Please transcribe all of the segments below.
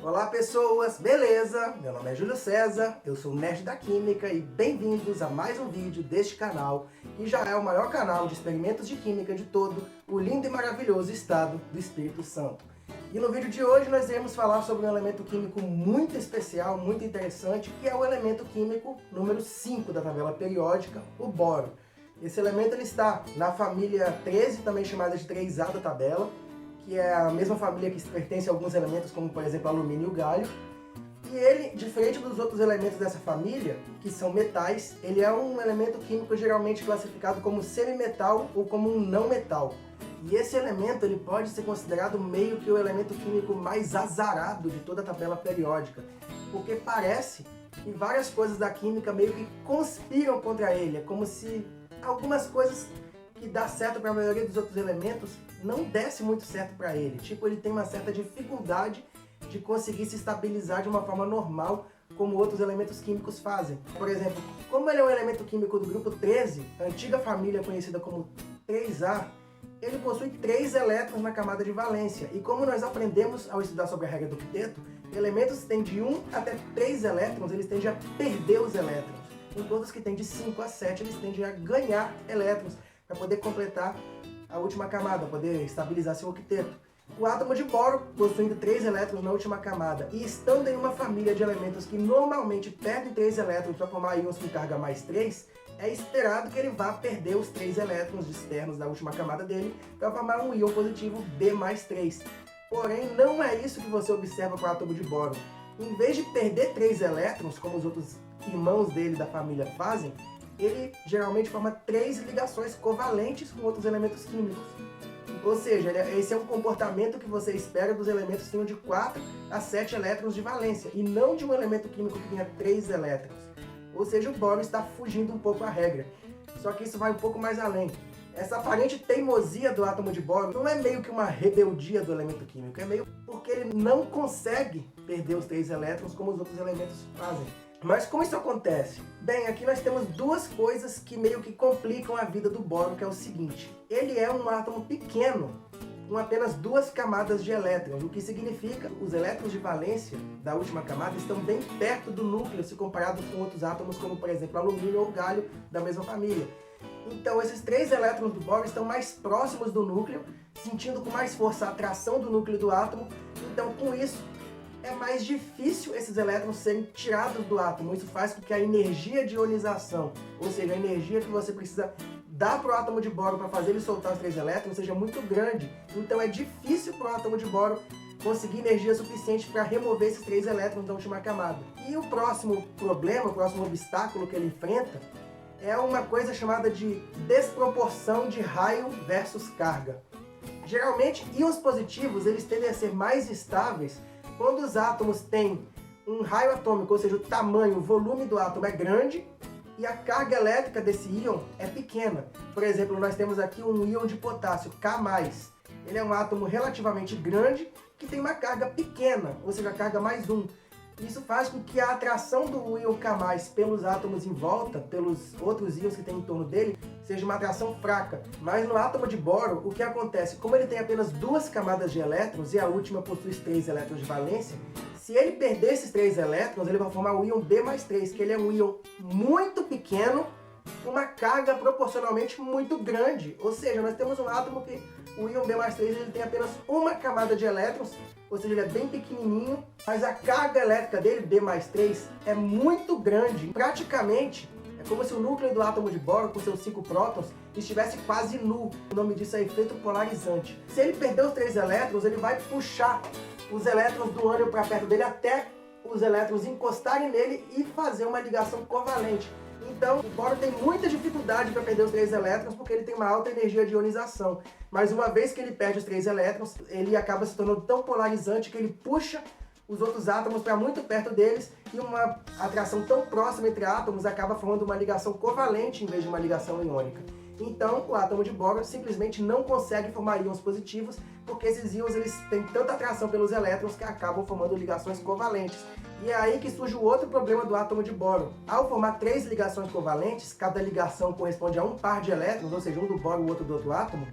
Olá pessoas, beleza? Meu nome é Júlio César, eu sou o Nerd da Química e bem-vindos a mais um vídeo deste canal, que já é o maior canal de experimentos de química de todo o lindo e maravilhoso estado do Espírito Santo. E no vídeo de hoje nós iremos falar sobre um elemento químico muito especial, muito interessante, que é o elemento químico número 5 da tabela periódica, o boro. Esse elemento ele está na família 13, também chamada de 3A da tabela, que é a mesma família que pertence a alguns elementos, como por exemplo alumínio e o galho. E ele, diferente dos outros elementos dessa família, que são metais, ele é um elemento químico geralmente classificado como semimetal ou como um não metal. E esse elemento ele pode ser considerado meio que o elemento químico mais azarado de toda a tabela periódica, porque parece que várias coisas da química meio que conspiram contra ele. É como se algumas coisas que dá certo para a maioria dos outros elementos não desse muito certo para ele. Tipo, ele tem uma certa dificuldade de conseguir se estabilizar de uma forma normal, como outros elementos químicos fazem. Por exemplo, como ele é um elemento químico do grupo 13, a antiga família conhecida como 3A, ele possui 3 elétrons na camada de valência. E como nós aprendemos ao estudar sobre a regra do octeto, elementos que têm de 1 até 3 elétrons, eles tendem a perder os elétrons. Enquanto os que têm de 5 a 7, eles tendem a ganhar elétrons para poder completar a última camada, poder estabilizar seu octeto. O átomo de boro, possuindo 3 elétrons na última camada e estando em uma família de elementos que normalmente perdem 3 elétrons para formar íons com carga mais 3, é esperado que ele vá perder os 3 elétrons externos da última camada dele para formar um íon positivo B mais 3. Porém, não é isso que você observa com o átomo de boro. Em vez de perder 3 elétrons, como os outros irmãos dele da família fazem, ele geralmente forma 3 ligações covalentes com outros elementos químicos. Ou seja, esse é um comportamento que você espera dos elementos que tenham de 4 a 7 elétrons de valência, e não de um elemento químico que tenha 3 elétrons. Ou seja, o boro está fugindo um pouco à regra. Só que isso vai um pouco mais além. Essa aparente teimosia do átomo de boro não é meio que uma rebeldia do elemento químico, é meio porque ele não consegue perder os 3 elétrons como os outros elementos fazem. Mas como isso acontece? Bem, aqui nós temos duas coisas que meio que complicam a vida do boro, que é o seguinte. Ele é um átomo pequeno, com apenas 2 camadas de elétrons, o que significa que os elétrons de valência da última camada estão bem perto do núcleo se comparado com outros átomos, como por exemplo alumínio ou galho da mesma família. Então esses 3 elétrons do boro estão mais próximos do núcleo, sentindo com mais força a atração do núcleo do átomo. Então com isso é mais difícil esses elétrons serem tirados do átomo. Isso faz com que a energia de ionização, ou seja, a energia que você precisa dar para o átomo de boro para fazer ele soltar os 3 elétrons, seja muito grande. Então é difícil para o átomo de boro conseguir energia suficiente para remover esses 3 elétrons da última camada. E o próximo problema, o próximo obstáculo que ele enfrenta é uma coisa chamada de desproporção de raio versus carga. Geralmente, íons positivos eles tendem a ser mais estáveis quando os átomos têm um raio atômico, ou seja, o tamanho, o volume do átomo é grande e a carga elétrica desse íon é pequena. Por exemplo, nós temos aqui um íon de potássio, K+. Ele é um átomo relativamente grande que tem uma carga pequena, ou seja, a carga mais 1. Isso faz com que a atração do íon K+, pelos átomos em volta, pelos outros íons que tem em torno dele, seja uma atração fraca. Mas no átomo de boro, o que acontece? Como ele tem apenas 2 camadas de elétrons e a última possui 3 elétrons de valência, se ele perder esses 3 elétrons, ele vai formar o íon B mais 3, que ele é um íon muito pequeno, com uma carga proporcionalmente muito grande. Ou seja, nós temos um átomo que o íon B mais 3 ele tem apenas uma camada de elétrons, ou seja, ele é bem pequenininho, mas a carga elétrica dele, B mais 3, é muito grande. Praticamente, é como se o núcleo do átomo de boro, com seus 5 prótons, estivesse quase nu. O nome disso é efeito polarizante. Se ele perder os 3 elétrons, ele vai puxar os elétrons do ânion para perto dele até os elétrons encostarem nele e fazer uma ligação covalente. Então, o boro tem muita dificuldade para perder os 3 elétrons porque ele tem uma alta energia de ionização. Mas uma vez que ele perde os 3 elétrons, ele acaba se tornando tão polarizante que ele puxa os outros átomos para muito perto deles e uma atração tão próxima entre átomos acaba formando uma ligação covalente em vez de uma ligação iônica. Então, o átomo de boro simplesmente não consegue formar íons positivos porque esses íons eles têm tanta atração pelos elétrons que acabam formando ligações covalentes. E é aí que surge o outro problema do átomo de boro. Ao formar 3 ligações covalentes, cada ligação corresponde a um par de elétrons, ou seja, um do boro e o outro do outro átomo,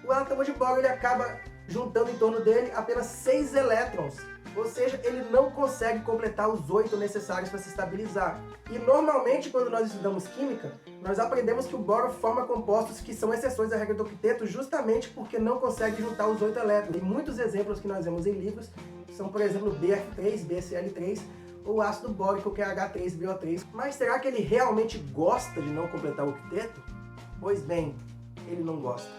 o átomo de boro ele acaba juntando em torno dele apenas 6 elétrons Ou seja, ele não consegue completar os 8 necessários para se estabilizar. E normalmente, quando nós estudamos química, nós aprendemos que o boro forma compostos que são exceções à regra do octeto justamente porque não consegue juntar os 8 elétrons. E muitos exemplos que nós vemos em livros são, por exemplo, BF3, BCl3, ou ácido bórico, que é H3BO3. Mas será que ele realmente gosta de não completar o octeto? Pois bem, ele não gosta.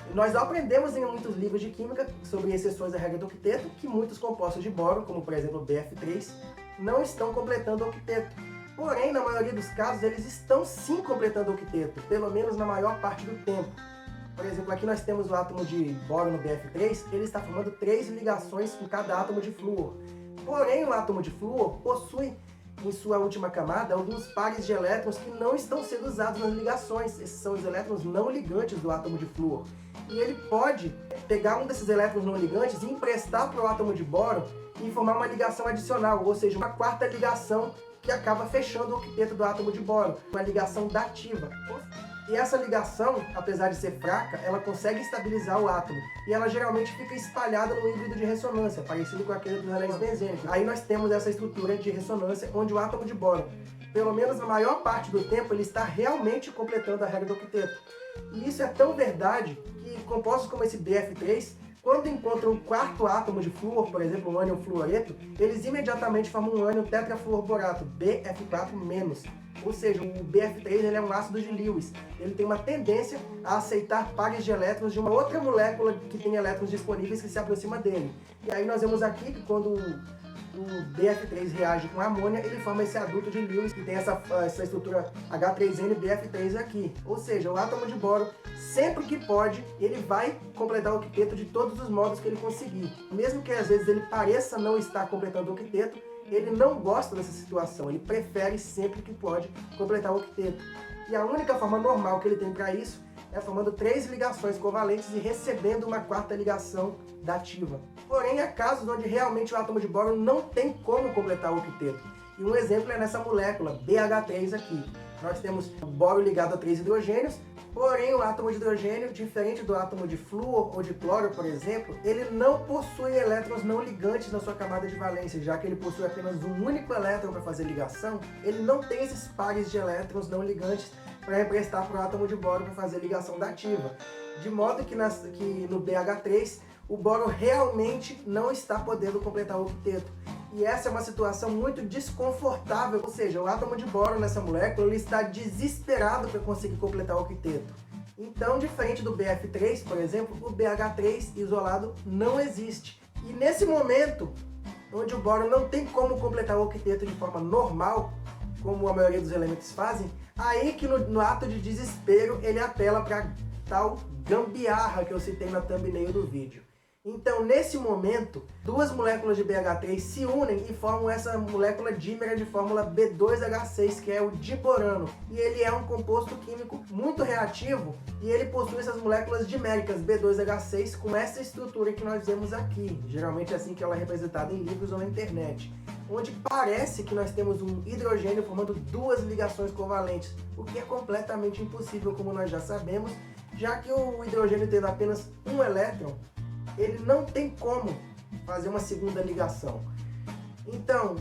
E nós aprendemos em muitos livros de química sobre exceções à regra do octeto que muitos compostos de boro, como por exemplo o BF3, não estão completando o octeto. Porém, na maioria dos casos, eles estão sim completando o octeto, pelo menos na maior parte do tempo. Por exemplo, aqui nós temos o átomo de boro no BF3, ele está formando 3 ligações com cada átomo de flúor. Porém, o átomo de flúor possui em sua última camada alguns pares de elétrons que não estão sendo usados nas ligações. Esses são os elétrons não ligantes do átomo de flúor. E ele pode pegar um desses elétrons não ligantes e emprestar para o átomo de boro e formar uma ligação adicional, ou seja, uma quarta ligação que acaba fechando o octeto do átomo de boro, uma ligação dativa. E essa ligação, apesar de ser fraca, ela consegue estabilizar o átomo. E ela geralmente fica espalhada no híbrido de ressonância, parecido com aquele dos anéis benzênicos. Aí nós temos essa estrutura de ressonância, onde o átomo de boro, pelo menos na maior parte do tempo, ele está realmente completando a regra do octeto. E isso é tão verdade que compostos como esse BF3, quando encontram um quarto átomo de flúor, por exemplo, um ânion fluoreto, eles imediatamente formam um ânion tetrafluorborato, BF4-. Ou seja, o BF3 ele é um ácido de Lewis. Ele tem uma tendência a aceitar pares de elétrons de uma outra molécula que tem elétrons disponíveis que se aproxima dele. E aí nós vemos aqui que quando o BF3 reage com a amônia, ele forma esse adulto de Lewis, que tem essa estrutura H3NBF3 aqui. Ou seja, o átomo de boro, sempre que pode, ele vai completar o octeto de todos os modos que ele conseguir. Mesmo que às vezes ele pareça não estar completando o octeto, ele não gosta dessa situação, ele prefere sempre que pode completar o octeto. E a única forma normal que ele tem para isso é formando 3 ligações covalentes e recebendo uma quarta ligação dativa. Porém, há casos onde realmente o átomo de boro não tem como completar o octeto. E um exemplo é nessa molécula BH3 aqui. Nós temos o boro ligado a 3 hidrogênios, porém o átomo de hidrogênio, diferente do átomo de flúor ou de cloro, por exemplo, ele não possui elétrons não ligantes na sua camada de valência, já que ele possui apenas um único elétron para fazer ligação, ele não tem esses pares de elétrons não ligantes para emprestar para o átomo de boro para fazer ligação dativa. De modo que no BH3, o boro realmente não está podendo completar o octeto. E essa é uma situação muito desconfortável, ou seja, o átomo de boro nessa molécula ele está desesperado para conseguir completar o octeto. Então, diferente do BF3, por exemplo, o BH3 isolado não existe. E nesse momento, onde o boro não tem como completar o octeto de forma normal, como a maioria dos elementos fazem, aí que no ato de desespero ele apela para tal gambiarra que eu citei na thumbnail do vídeo. Então, nesse momento, 2 moléculas de BH3 se unem e formam essa molécula dímera de fórmula B2H6, que é o diborano. E ele é um composto químico muito reativo e ele possui essas moléculas diméricas B2H6 com essa estrutura que nós vemos aqui. Geralmente é assim que ela é representada em livros ou na internet. Onde parece que nós temos um hidrogênio formando 2 ligações covalentes, o que é completamente impossível, como nós já sabemos, já que o hidrogênio tendo apenas um elétron, ele não tem como fazer uma segunda ligação. Então,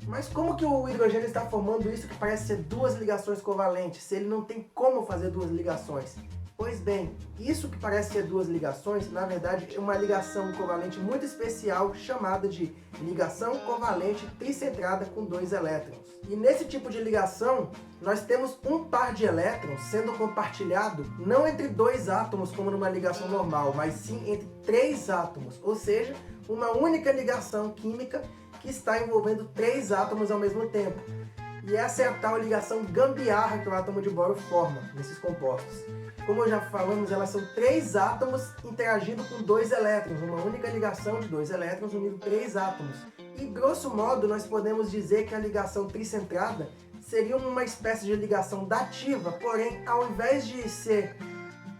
mas como que o hidrogênio está formando isso que parece ser 2 ligações covalentes, se ele não tem como fazer 2 ligações? Pois bem, isso que parece ser 2 ligações, na verdade é uma ligação covalente muito especial chamada de ligação covalente tricentrada com 2 elétrons. E nesse tipo de ligação, nós temos um par de elétrons sendo compartilhado não entre 2 átomos como numa ligação normal, mas sim entre 3 átomos, ou seja, uma única ligação química que está envolvendo 3 átomos ao mesmo tempo. E essa é a tal ligação gambiarra que o átomo de boro forma nesses compostos. Como já falamos, elas são 3 átomos interagindo com 2 elétrons, uma única ligação de 2 elétrons unindo 3 átomos. E, grosso modo, nós podemos dizer que a ligação tricentrada seria uma espécie de ligação dativa, porém, ao invés de ser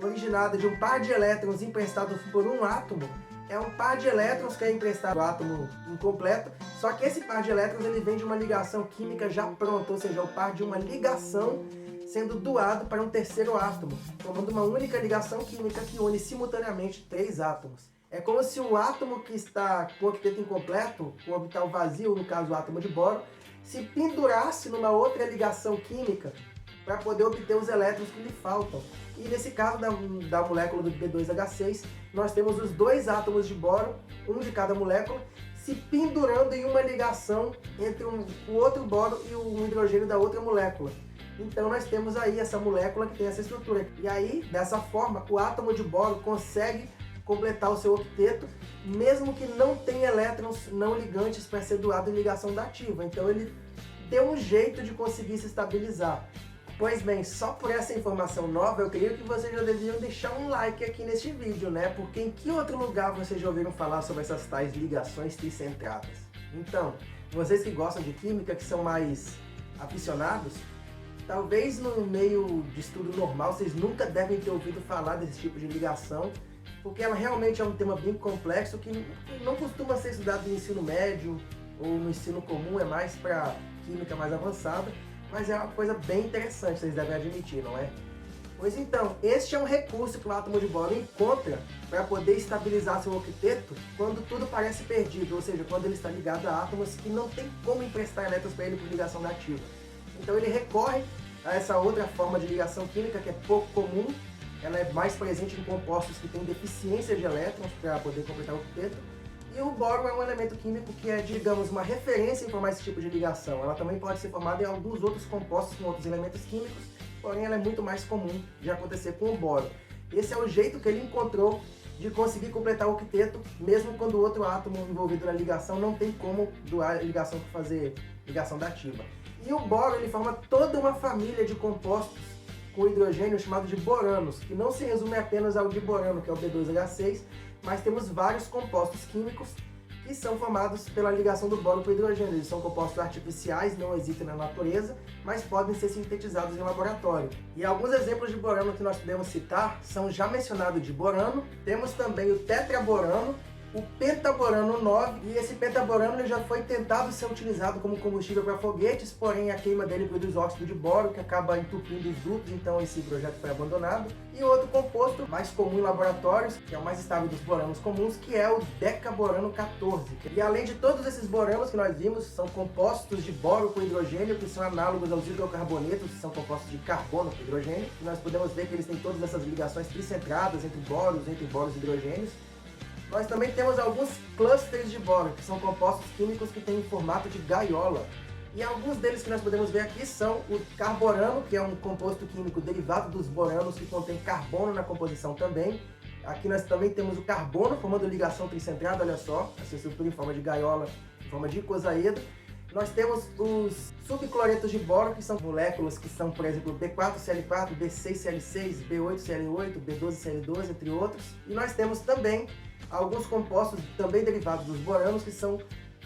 originada de um par de elétrons emprestado por um átomo, é um par de elétrons que é emprestado ao átomo incompleto, só que esse par de elétrons ele vem de uma ligação química já pronta, ou seja, é o par de uma ligação sendo doado para um terceiro átomo, formando uma única ligação química que une simultaneamente 3 átomos. É como se o átomo que está com o octeto incompleto, com o orbital vazio, no caso o átomo de boro, se pendurasse numa outra ligação química para poder obter os elétrons que lhe faltam. E nesse caso da molécula do B2H6, nós temos os dois átomos de boro, um de cada molécula, se pendurando em uma ligação entre o outro boro e o hidrogênio da outra molécula. Então nós temos aí essa molécula que tem essa estrutura. E aí, dessa forma, o átomo de boro consegue completar o seu octeto, mesmo que não tenha elétrons não ligantes para ser doado em ligação dativa. Então ele deu um jeito de conseguir se estabilizar. Pois bem, só por essa informação nova, eu creio que vocês já deveriam deixar um like aqui neste vídeo, né? Porque em que outro lugar vocês já ouviram falar sobre essas tais ligações tricentradas? Então, vocês que gostam de química, que são mais aficionados, talvez no meio de estudo normal vocês nunca devem ter ouvido falar desse tipo de ligação, porque ela realmente é um tema bem complexo que não costuma ser estudado no ensino médio ou no ensino comum, é mais para química mais avançada, mas é uma coisa bem interessante, vocês devem admitir, não é? Pois então, este é um recurso que o átomo de boro encontra para poder estabilizar seu octeto quando tudo parece perdido, ou seja, quando ele está ligado a átomos que não tem como emprestar elétrons para ele por ligação dativa. Então ele recorre a essa outra forma de ligação química que é pouco comum. Ela é mais presente em compostos que têm deficiência de elétrons para poder completar o octeto. E o boro é um elemento químico que é, digamos, uma referência em formar esse tipo de ligação. Ela também pode ser formada em alguns outros compostos com outros elementos químicos, porém ela é muito mais comum de acontecer com o boro. Esse é o jeito que ele encontrou de conseguir completar o octeto, mesmo quando o outro átomo envolvido na ligação não tem como doar a ligação para fazer ligação dativa. E o boro ele forma toda uma família de compostos com hidrogênio chamado de boranos, que não se resume apenas ao diborano, que é o B2H6, mas temos vários compostos químicos que são formados pela ligação do boro com o hidrogênio. Eles são compostos artificiais, não existem na natureza, mas podem ser sintetizados em laboratório. E alguns exemplos de borano que nós podemos citar são já mencionado de borano, temos também o tetraborano, o pentaborano 9, e esse pentaborano ele já foi tentado ser utilizado como combustível para foguetes, porém a queima dele produz óxido de boro que acaba entupindo os dutos, então esse projeto foi abandonado. E outro composto mais comum em laboratórios, que é o mais estável dos boranos comuns, que é o decaborano 14. E além de todos esses boranos que nós vimos, são compostos de boro com hidrogênio, que são análogos aos hidrocarbonetos, que são compostos de carbono com hidrogênio. E nós podemos ver que eles têm todas essas ligações tricentradas entre boros e hidrogênios. Nós também temos alguns clusters de boro, que são compostos químicos que têm formato de gaiola. E alguns deles que nós podemos ver aqui são o carborano, que é um composto químico derivado dos boranos, que contém carbono na composição também. Aqui nós também temos o carbono, formando ligação tricentrada, olha só, essa estrutura em forma de gaiola, em forma de icosaedro. Nós temos os subcloretos de boro, que são moléculas que são, por exemplo, B4Cl4, B6Cl6, B8Cl8, B12Cl12, entre outros. E nós temos também alguns compostos também derivados dos boranos, que são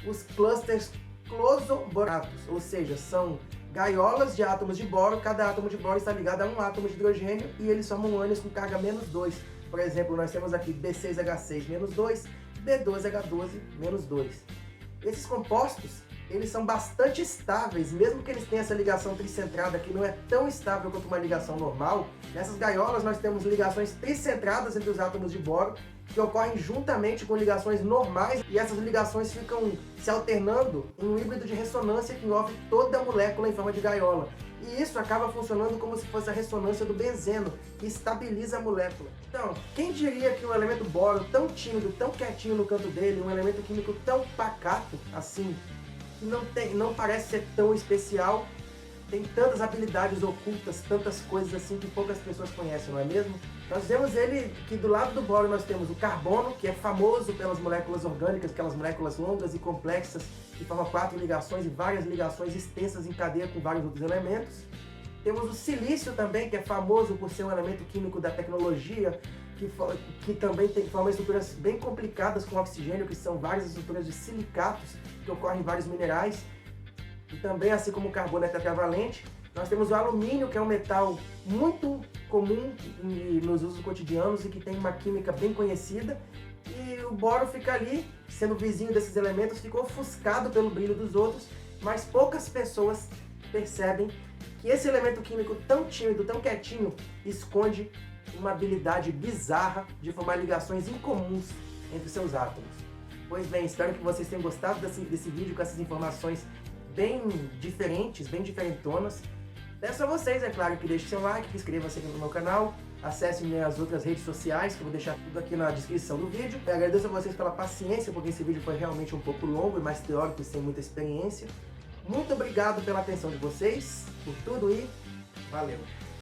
os clusters closoboratos, ou seja, são gaiolas de átomos de boro, cada átomo de boro está ligado a um átomo de hidrogênio e eles formam ânions com carga -2. Por exemplo, nós temos aqui B6H6-2, B12H12-2. Esses compostos, eles são bastante estáveis, mesmo que eles tenham essa ligação tricentrada que não é tão estável quanto uma ligação normal. Nessas gaiolas nós temos ligações tricentradas entre os átomos de boro, que ocorrem juntamente com ligações normais, e essas ligações ficam se alternando em um híbrido de ressonância que envolve toda a molécula em forma de gaiola. E isso acaba funcionando como se fosse a ressonância do benzeno, que estabiliza a molécula. Então, quem diria que um elemento boro tão tímido, tão quietinho no canto dele, um elemento químico tão pacato assim, que não parece ser tão especial, tem tantas habilidades ocultas, tantas coisas assim que poucas pessoas conhecem, não é mesmo? Nós vemos ele que do lado do boro nós temos o carbono, que é famoso pelas moléculas orgânicas, aquelas moléculas longas e complexas, que formam 4 ligações e várias ligações extensas em cadeia com vários outros elementos. Temos o silício também, que é famoso por ser um elemento químico da tecnologia, que também forma estruturas bem complicadas com oxigênio, que são várias estruturas de silicatos que ocorrem em vários minerais. E também, assim como o carbono é tetravalente, nós temos o alumínio, que é um metal muito comum nos usos cotidianos e que tem uma química bem conhecida. E o boro fica ali, sendo vizinho desses elementos, ficou ofuscado pelo brilho dos outros, mas poucas pessoas percebem que esse elemento químico tão tímido, tão quietinho, esconde uma habilidade bizarra de formar ligações incomuns entre seus átomos. Pois bem, espero que vocês tenham gostado desse vídeo com essas informações bem diferentes, bem diferentonas. Peço a vocês, é claro, que deixem seu like, que inscrevam-se aqui no meu canal, acessem minhas outras redes sociais, que eu vou deixar tudo aqui na descrição do vídeo. Eu agradeço a vocês pela paciência, porque esse vídeo foi realmente um pouco longo e mais teórico e sem muita experiência. Muito obrigado pela atenção de vocês, por tudo e valeu!